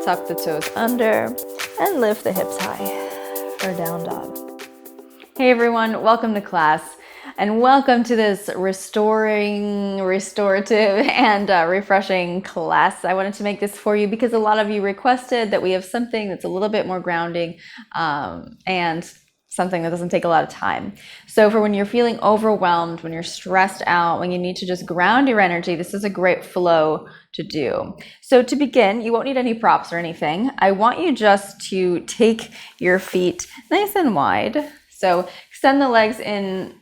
tuck the toes under, and lift the hips high for down dog. Hey everyone, welcome to class, and welcome to this restorative, and refreshing class. I wanted to make this for you because a lot of you requested that we have something that's a little bit more grounding and something that doesn't take a lot of time. So for when you're feeling overwhelmed, when you're stressed out, when you need to just ground your energy, this is a great flow to do. So to begin, you won't need any props or anything. I want you just to take your feet nice and wide. So extend the legs in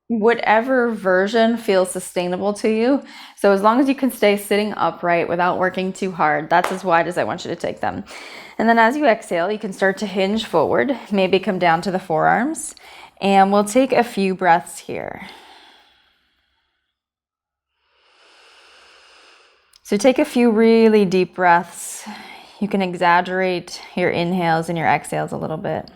whatever version feels sustainable to you. So as long as you can stay sitting upright without working too hard, that's as wide as I want you to take them. And then as you exhale, you can start to hinge forward, maybe come down to the forearms, and we'll take a few breaths here. So take a few really deep breaths. You can exaggerate your inhales and your exhales a little bit.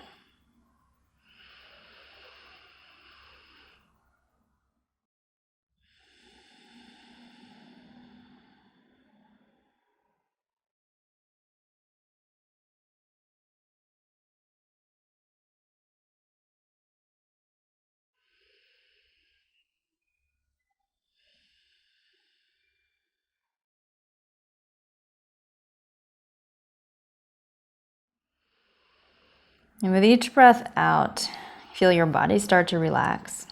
And with each breath out, feel your body start to relax.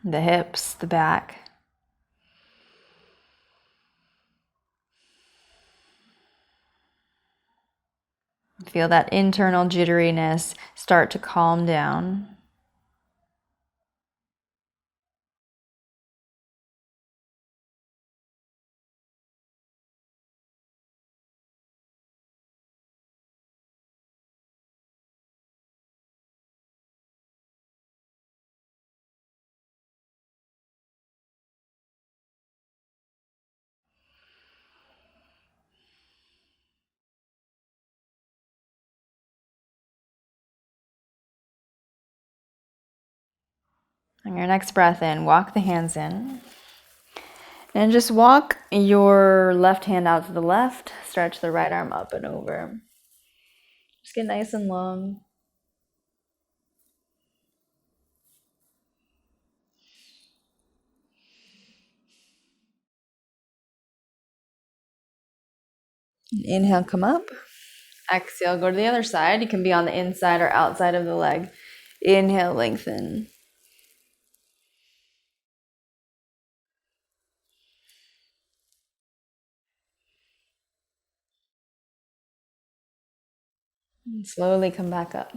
The hips, the back. Feel that internal jitteriness start to calm down. On your next breath in, walk the hands in. And just walk your left hand out to the left. Stretch the right arm up and over. Just get nice and long. Inhale, come up. Exhale, go to the other side. You can be on the inside or outside of the leg. Inhale, lengthen. And slowly come back up.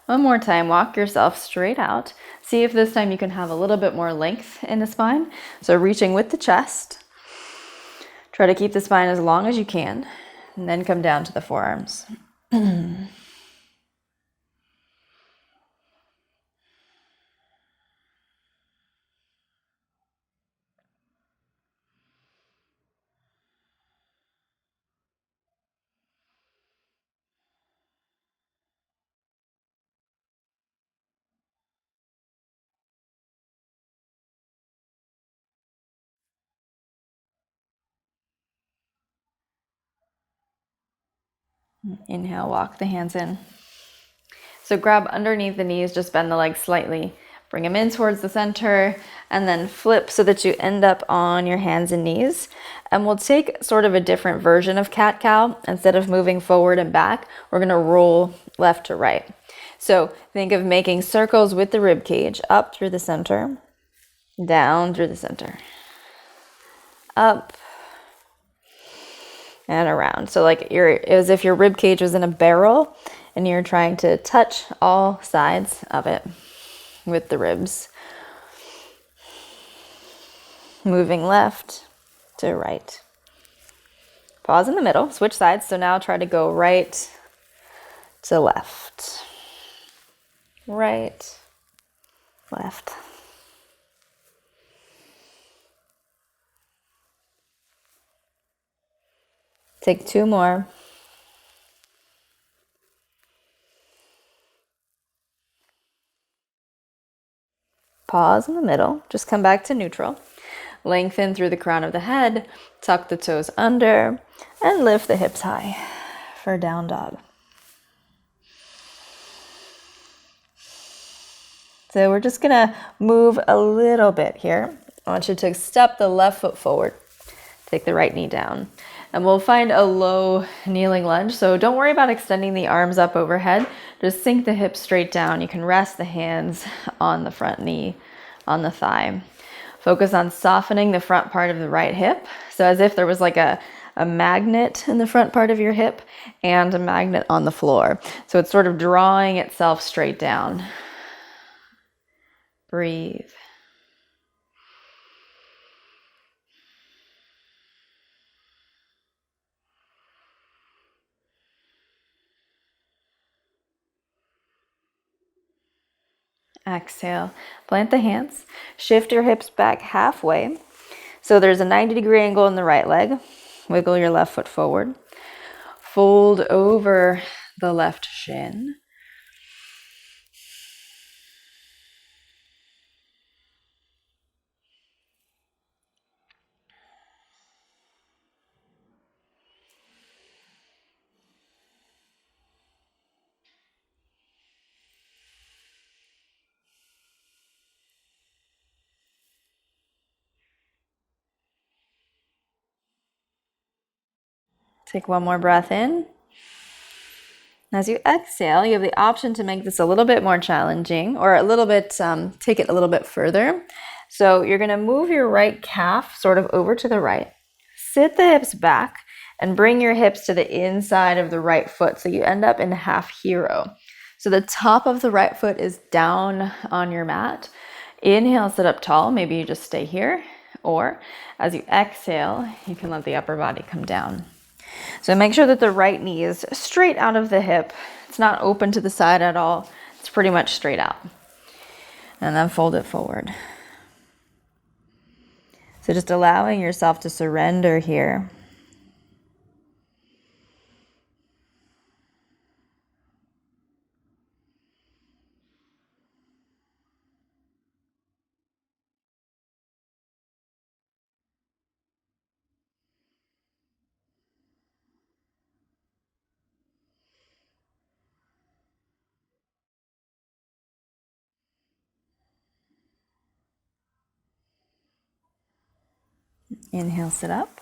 One more time, walk yourself straight out. See if this time you can have a little bit more length in the spine. So reaching with the chest. Try to keep the spine as long as you can, and then come down to the forearms. Inhale, walk the hands in. So grab underneath the knees, just bend the legs slightly. Bring them in towards the center, and then flip so that you end up on your hands and knees. And we'll take sort of a different version of cat-cow. Instead of moving forward and back, we're going to roll left to right. So think of making circles with the rib cage, up through the center, down through the center, up, and around. So like as if your rib cage was in a barrel and you're trying to touch all sides of it with the ribs. Moving left to right. Pause in the middle, switch sides. So now try to go right to left. Right, left. Take two more. Pause in the middle. Just come back to neutral. Lengthen through the crown of the head. Tuck the toes under and lift the hips high for down dog. So we're just gonna move a little bit here. I want you to step the left foot forward, take the right knee down, and we'll find a low kneeling lunge. So don't worry about extending the arms up overhead. Just sink the hips straight down. You can rest the hands on the front knee, on the thigh. Focus on softening the front part of the right hip. So as if there was like a magnet in the front part of your hip and a magnet on the floor. So it's sort of drawing itself straight down. Breathe. Exhale. Plant the hands. Shift your hips back halfway. So there's a 90-degree angle in the right leg. Wiggle your left foot forward. Fold over the left shin. Take one more breath in. As you exhale, you have the option to make this a little bit more challenging or a little bit, take it a little bit further. So you're gonna move your right calf sort of over to the right, sit the hips back and bring your hips to the inside of the right foot. So you end up in half hero. So the top of the right foot is down on your mat. Inhale, sit up tall. Maybe you just stay here. Or as you exhale, you can let the upper body come down. So make sure that the right knee is straight out of the hip. It's not open to the side at all. It's pretty much straight out. And then fold it forward. So just allowing yourself to surrender here. Inhale, sit up.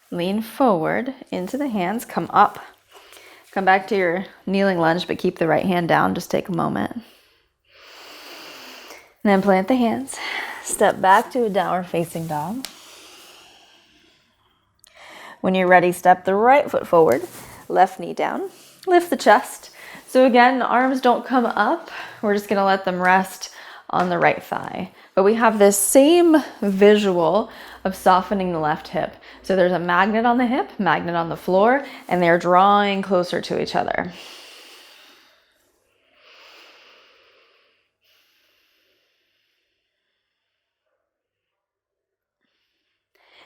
Lean forward into the hands, come up. Come back to your kneeling lunge, but keep the right hand down. Just take a moment. And then plant the hands. Step back to a downward facing dog. When you're ready, step the right foot forward, left knee down. Lift the chest. So again, arms don't come up. We're just gonna let them rest on the right thigh. But we have this same visual of softening the left hip. So there's a magnet on the hip, magnet on the floor, and they're drawing closer to each other.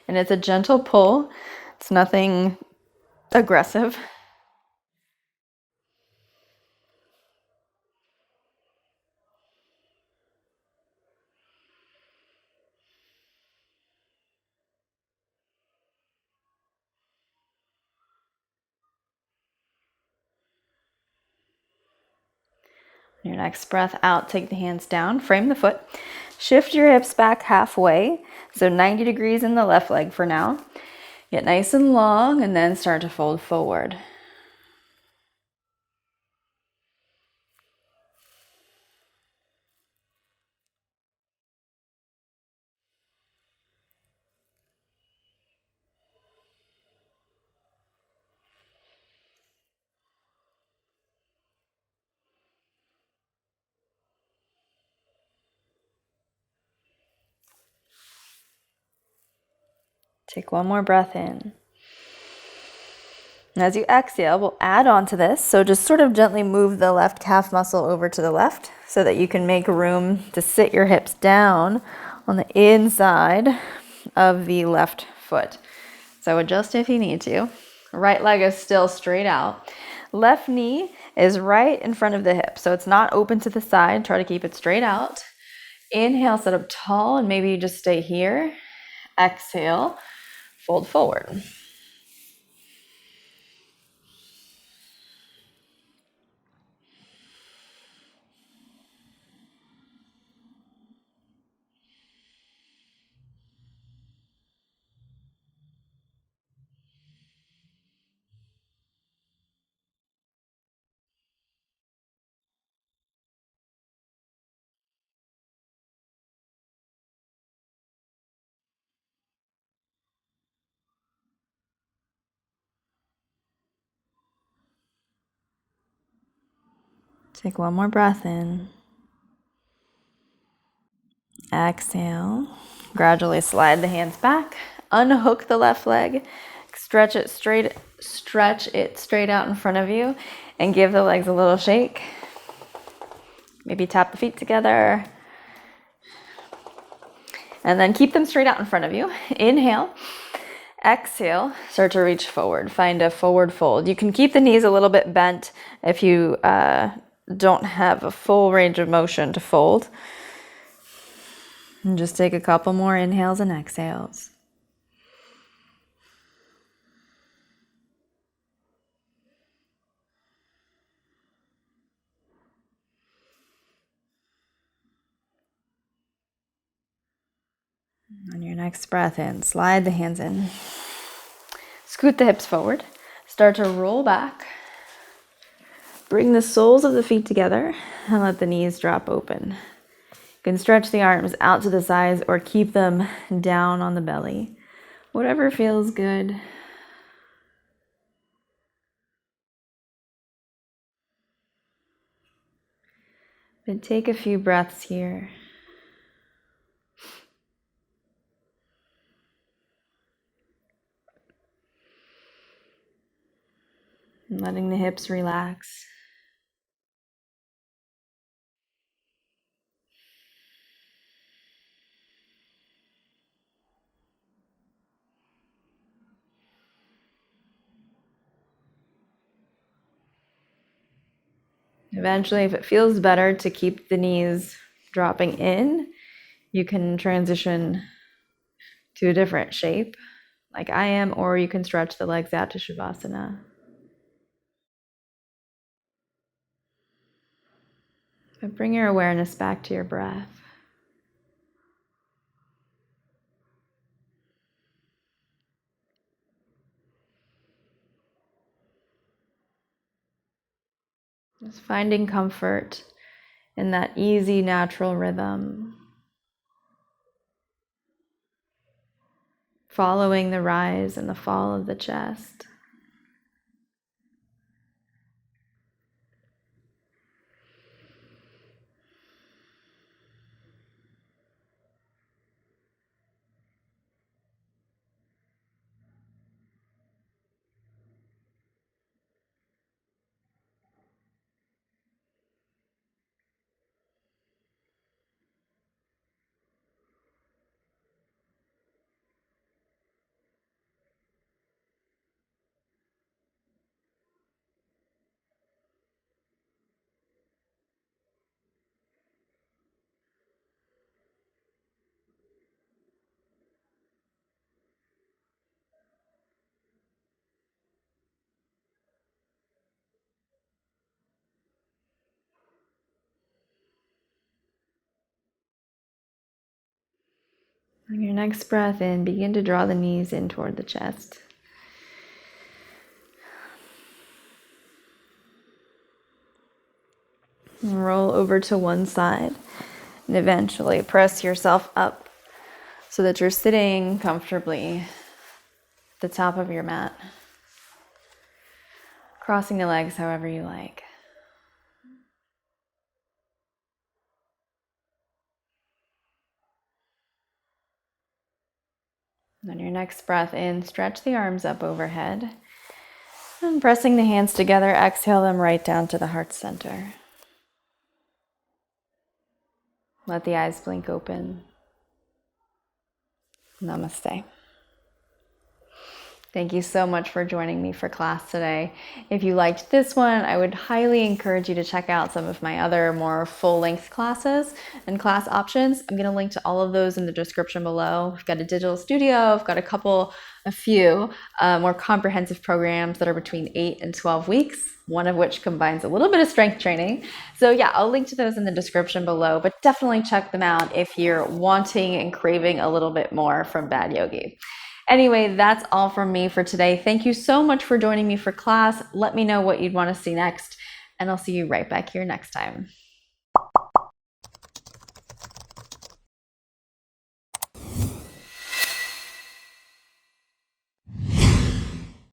And it's a gentle pull. It's nothing aggressive. Your next breath out, take the hands down, frame the foot. Shift your hips back halfway, so 90 degrees in the left leg for now. Get nice and long and then start to fold forward. Take one more breath in. And as you exhale, we'll add on to this. So just sort of gently move the left calf muscle over to the left so that you can make room to sit your hips down on the inside of the left foot. So adjust if you need to. Right leg is still straight out. Left knee is right in front of the hip. So it's not open to the side. Try to keep it straight out. Inhale, sit up tall, and maybe you just stay here. Exhale, fold forward. Take one more breath in. Exhale. Gradually slide the hands back. Unhook the left leg. Stretch it straight out in front of you and give the legs a little shake. Maybe tap the feet together. And then keep them straight out in front of you. Inhale. Exhale. Start to reach forward. Find a forward fold. You can keep the knees a little bit bent if you don't have a full range of motion to fold. And just take a couple more inhales and exhales. On your next breath in, slide the hands in. Scoot the hips forward. Start to roll back. Bring the soles of the feet together and let the knees drop open. You can stretch the arms out to the sides or keep them down on the belly. Whatever feels good. But take a few breaths here. And letting the hips relax. Eventually, if it feels better to keep the knees dropping in, you can transition to a different shape, like I am, or you can stretch the legs out to Shavasana. But bring your awareness back to your breath. Just finding comfort in that easy, natural rhythm. Following the rise and the fall of the chest. On your next breath in, begin to draw the knees in toward the chest. And roll over to one side and eventually press yourself up so that you're sitting comfortably at the top of your mat. Crossing the legs however you like. On your next breath in, stretch the arms up overhead. And pressing the hands together, exhale them right down to the heart center. Let the eyes blink open. Namaste. Thank you so much for joining me for class today. If you liked this one, I would highly encourage you to check out some of my other more full-length classes and class options. I'm going to link to all of those in the description below. I've got a digital studio. I've got a few more comprehensive programs that are between 8 and 12 weeks, one of which combines a little bit of strength training. So yeah, I'll link to those in the description below, but definitely check them out if you're wanting and craving a little bit more from Bad Yogi. Anyway, that's all from me for today. Thank you so much for joining me for class. Let me know what you'd want to see next, and I'll see you right back here next time.